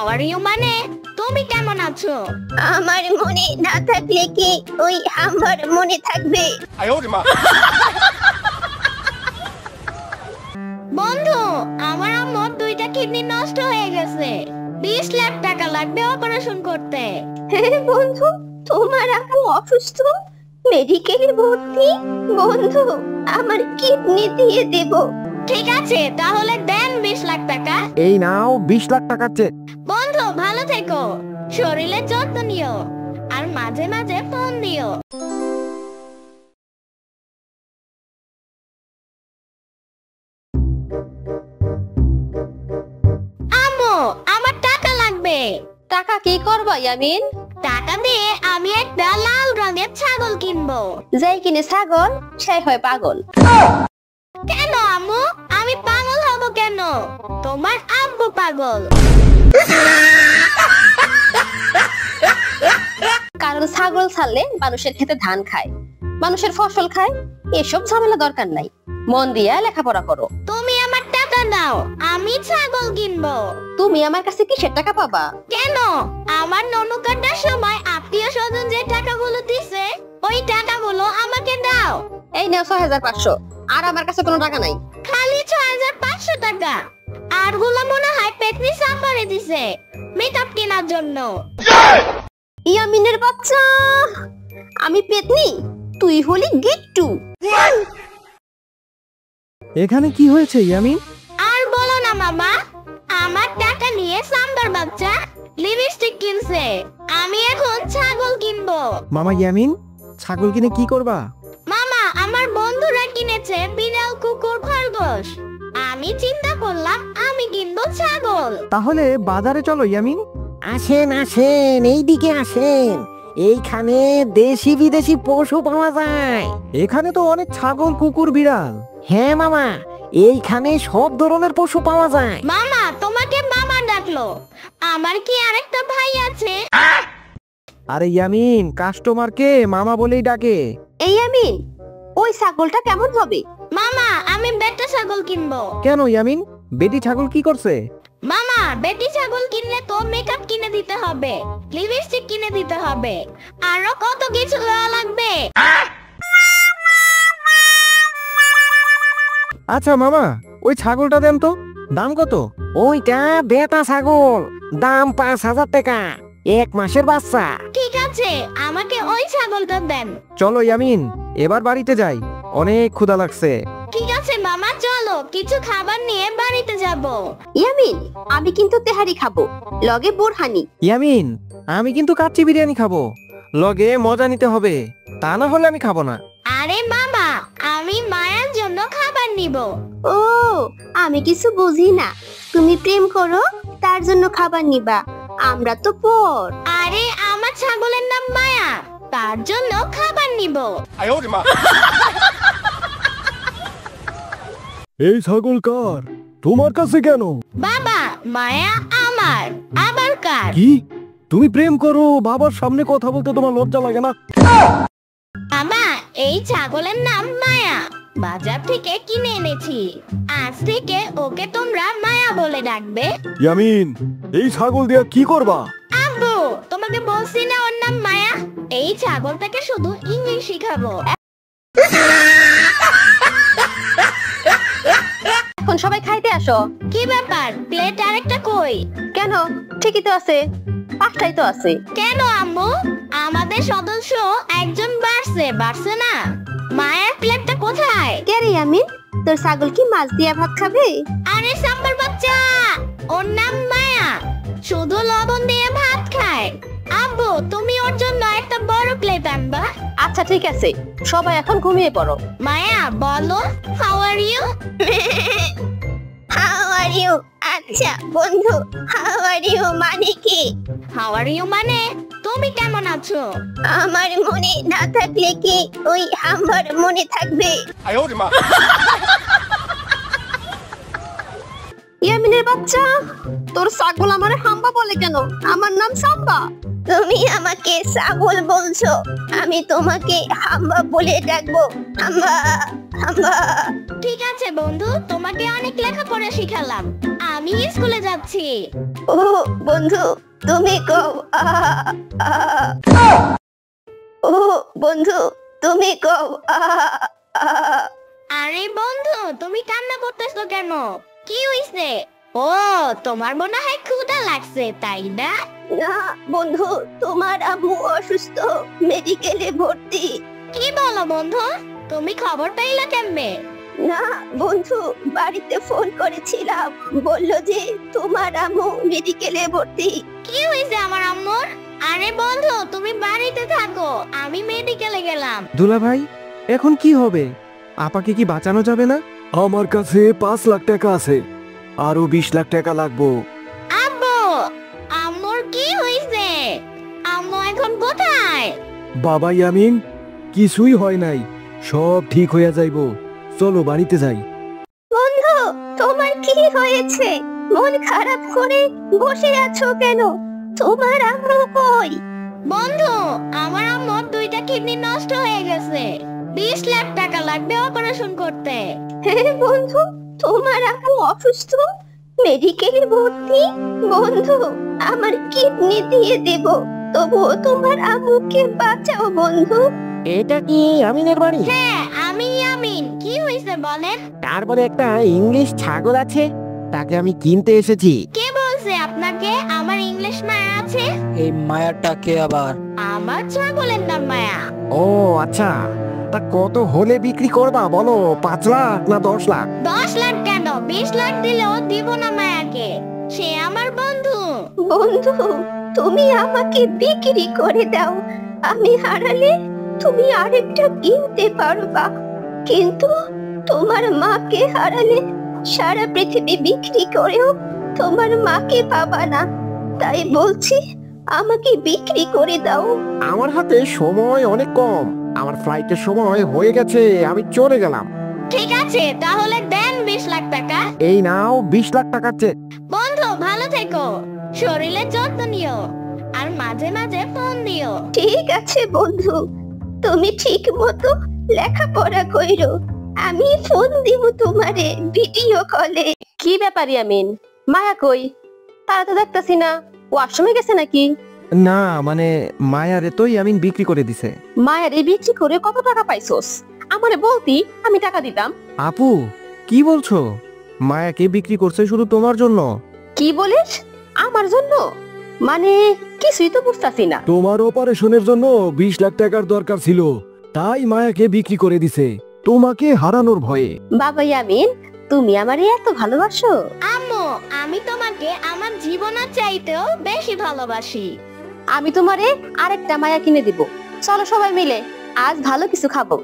How are you মানে তুমি কেমন আছো? আমার মনে না থাকলে কি ওই আমার মনে থাকবে? বন্ধু, আমার আম্মুর 2টা কিডনি নষ্ট হয়ে গেছে। 20 লাখ টাকা লাগবে অপারেশন করতে। হ্যাঁ বন্ধু, তোমার আম্মু অসুস্থ, মেডিকেলে ভর্তি। বন্ধু, আমার কিডনি দিয়ে দেব। ঠিক আছে, তাহলে দেন 20 লাখ টাকা। এই নাও 20 লাখ টাকা চেক। বন্ধু, ভালো থেকো, শরীরের যত্ন নিও, আর মাঝে মাঝে ফোন দিও। আম্মু, আমার টাকা লাগবে। টাকা কি করবা ইয়ামিন? টাকা দিয়ে আমি একটা লাল রঙের ছাগল কিনবো। যাই কিনে ছাগল, সেই হয় পাগল। কেন আম্মু, আমি পাগল হব কেন? তোমার আব্বু পাগল। কারণ ছাগল ছাড়লে মানুষের খেতে ধান খায়, মানুষের ফসল খায়। এসব ঝামেলা দরকার নাই, মন দিয়া লেখাপড়া করো। তুমি আমার টাকা দাও, আমি ছাগল কিনবো। তুমি আমার কাছে কিসের টাকা পাবা? কেন? আমার ননু কাটার সময় আত্মীয় স্বজন যে টাকাগুলো দিছে, ওই টাকাগুলো আমাকে দাও। এই নাও 6500। আর আমার কাছে কোনো টাকা নাই। খালি 6500 টাকা? আর গুলো মনে হয় পেতনি সাফারে দিছে মেকআপ কেনার জন্য। ইয়ামিনের বাচ্চা, আমি পেতনি, তুই হলি গিট্টু। এখানে কি হয়েছে ইয়ামিন? আর বলো না মামা, আমার টাকা নিয়ে সাম্বার বাচ্চা লিপস্টিক কিনছে। আমি এখন ছাগল কিনবো। মামা ইয়ামিন, ছাগল কিনে কি করবা? মামা, আমার বন্ধুরা কিনেছে বিড়াল, কুকুর, খরগোশ। আমি চিন্তা করলাম আমি কিনবো ছাগল। তাহলে বাজারে চলো ইয়ামিন। আসেন আসেন, এইদিকে আসেন। এইখানে দেশি বিদেশি পশু পাওয়া যায়। এখানে তো অনেক ছাগল, কুকুর, বিড়াল। হ্যাঁ মামা, এইখানে সব ধরনের পশু পাওয়া যায়। মামা, তোমাকে মামা ডাকলো। আমার কি আরেকটা ভাই আছে? আরে ইয়ামিন, কাস্টমারকে মামা বলেই ডাকে। এই ইয়ামিন, ওই ছাগলটা কেমন হবে? মামা, আমি বেটা ছাগল কিনবো। কেন ইয়ামিন, বেটি ছাগল কি করছে? মামা, বেটি ছাগল কিনলে তো মেকআপ কিনে দিতে হবে, লিপস্টিক কিনে দিতে হবে, আরো কত কিছু লওয়া লাগবে। আচ্ছা মামা, ওই ছাগলটা দেন তো। দাম কত? ওইটা বেটা ছাগল, দাম 5000 টাকা, 1 মাসের বাচ্চা। ঠিক আছে, আমাকে ওই ছাগলটা দেন। চলো ইয়ামিন, এবার বাড়িতে যাই, অনেক ক্ষুধা লাগছে। ঠিক আছে মামা, চলো কিছু খাবার নিয়ে বাড়িতে যাব। ইয়ামিন, আমি কিন্তু তেহারি খাবো, লগে বোরহানি। ইয়ামিন, আমি কিন্তু কাচ্চি বিরিয়ানি খাবো, লগে মজা নিতে হবে, তা না হলে আমি খাবো না। আরে মামা, আমি মায়ের জন্য খাবার নিব। ও, আমি কিছু বুঝি না। তুমি প্রেম করো, তার জন্য খাবার নিবা, আমরা তো পর। আরে আমার ছাগলের নাম মায়া, তার জন্য খাবার নিব। এই ছাগল কার? তোমার কাছে কেন? বাবা, মায়া আমার, আবার কার? কি, তুমি প্রেম করো, বাবার সামনে কথা বলতে তোমার লজ্জা লাগে না? বাবা, এই ছাগলের নাম মায়া, বাজার থেকে কিনে এনেছি। আজ থেকে ওকে তোমরা মায়া বলে ডাকবে। ইয়ামিন, এই ছাগল দিয়া কি করবা? আব্বু, তোমাকে বলছি না ওর নাম মায়া? এই ছাগলটাকে শুধু ইংলিশ শিখাবো। এখন সবাই খাইতে আসো। কি ব্যাপার, প্লেট আরেকটা কই? কেন, ঠিকই তো আছে, 5টাই তো আছে। কেন আম্মু, আমাদের সদস্য একজন বাড়ছে না? মায়ের প্লেটটা কোথায়? কে রে ইয়ামিন, তোর ছাগল কি মাছ দিয়া ভাত খাবে? আরে সাম্বার বাচ্চা, ওর নাম মায়া, শুধু লবণ দিয়ে ভাত খায়। আব্বু, তুমি ওর জন্য একটা বড় প্লেট আনবা। আচ্ছা ঠিক আছে, সবাই এখন ঘুমিয়ে পড়ো। মায়া, বলো how are you? How are you? আচ্ছা বন্ধু, হাউ আর ইউ মানে কি? হাউ আর ইউ মানে তুমি কেমন আছো? আমার মনে না থাকলে কি ওই আমার মনে থাকবে? ইয়ামিনের বাচ্চা, তোর ছাগল আমারে হাম্বা বলে কেন? আমার নাম সাম্বা। তুমি আমাকে ছাগল বলছো, আমি তোমাকে হাম্বা বলে ডাকবো। হাম্বা হাম্বা। ঠিক আছে বন্ধু, তোমাকে অনেক লেখাপড়া শিখালাম, আমি স্কুলে যাচ্ছি। ও বন্ধু, তুমি কও আ আ। ও বন্ধু, তুমি কও আ আ। আরে বন্ধু, তুমি কান্না করতেছো কেন? কি হইছে? ও, তোমার মনে হয় ক্ষুধা লাগছে, তাই না? না বন্ধু, তোমার আম্মু অসুস্থ, মেডিকেলে ভর্তি। কি বলো বন্ধু, তুমি খবর পাইলা কেমনে? না বন্ধু, বাড়িতে ফোন করেছিলাম, বললো যে তোমার আম্মু মেডিকেলে ভর্তি। কি হয়েছে আমার আম্মুর? আরে বন্ধু, তুমি বাড়িতে থাকো, আমি মেডিকেলে গেলাম। দুলা ভাই, এখন কি হবে? আপাকে কি বাঁচানো যাবে না? আমার কাছে 5 লাখ টাকা আছে, আরো 20 লাখ টাকা লাগবো। আব্বু, আম্মুর কি হয়েছে? আম্মু এখন কোথায়? বাবা ইয়ামিন, কিছুই হয় নাই, সব ঠিক হইয়া যাইবো। চলো বাড়িতে যাই। বন্ধু, তোমার কি হয়েছে? মন খারাপ করে বসে আছো কেন? তোমার আম্মু কই? বন্ধু, আমার আম্মুর 2টা কিডনি নষ্ট হয়ে গেছে, 20 লাখ টাকা লাগবে অপারেশন করতে। হ্যাঁ বন্ধু, তোমার আম্মু অসুস্থ, মেডিকেলে ভর্তি। বন্ধু, আমার কিডনি দিয়ে দেব, তবুও তোমার আম্মুকে বাঁচাও বন্ধু। এটা কি আমিনের বাড়ি? হ্যাঁ, আমি ইয়ামিন। কি হয়েছে বলেন? তারপরে একটা ইংলিশ ছাগল আছে, তাকে আমি কিনতে এসেছি। কে বলছে আপনাকে আমার ইংলিশ মায়া আছে? এই মায়াটা কে আবার? আমার ছাগলের নাম মায়া। ও আচ্ছা, তা কত হলে বিক্রি করবা বলো? 5 লাখ না 10 লাখ? 10 লাখ কেন, 20 লাখ দিলেও দিব না মায়াকে, সে আমার বন্ধু। বন্ধু, তুমি আমাকে বিক্রি করে দাও, আমি হারালে তুমি আরেকটা কিনতে পারবা, কিন্তু তোমার মাকে হারালে সারা পৃথিবী বিক্রি করেও তোমার মাকে পাবা না। তাই বলছি, আমাকে বিক্রি করে দাও। আমার হাতে সময় অনেক কম, আমার ফ্লাইটের সময় হয়ে গেছে, আমি চলে গেলাম। ঠিক আছে, তাহলে দেন 20 লাখ টাকা। এই নাও 20 লাখ টাকার চেক। বন্ধু, ভালো থেকো, শরীরের যত্ন নিও, আর মাঝে মাঝে ফোন দিও। ঠিক আছে বন্ধু, তুমি ঠিক মতো লেখাপড়া কইরো, আমি ফোন দিব তোমারে ভিডিও কলে। কি ব্যাপার ইয়ামিন, মায়া কই? তারা তো দেখতেছি না, ওয়াশরুমে গেছে নাকি? না মানে, মায়ারে তো ইয়ামিন বিক্রি করে দিছে। মায়ের এই বিক্রি করে কত টাকা পাইছোস? আমারে বলতি, আমি টাকা দিতাম। আপু, কি বলছো? মায়াকে বিক্রি করছে শুধু তোমার জন্য? কি বলিস? আমার জন্য? মানে কিছুই তো বুঝতাছি না। তোমার অপারেশনের জন্য 20 লাখ টাকার দরকার ছিল, তাই মায়াকে বিক্রি করে দিছে তোমাকে হারানোর ভয়ে। বাবা ইয়ামিন, তুমি আমারে এত ভালোবাসো? আম্মু, আমি তোমাকে আমার জীবনের চাইতেও বেশি ভালোবাসি। আমি তোমারে আরেকটা মায়া কিনে দিব। চলো সবাই মিলে আজ ভালো কিছু খাবো।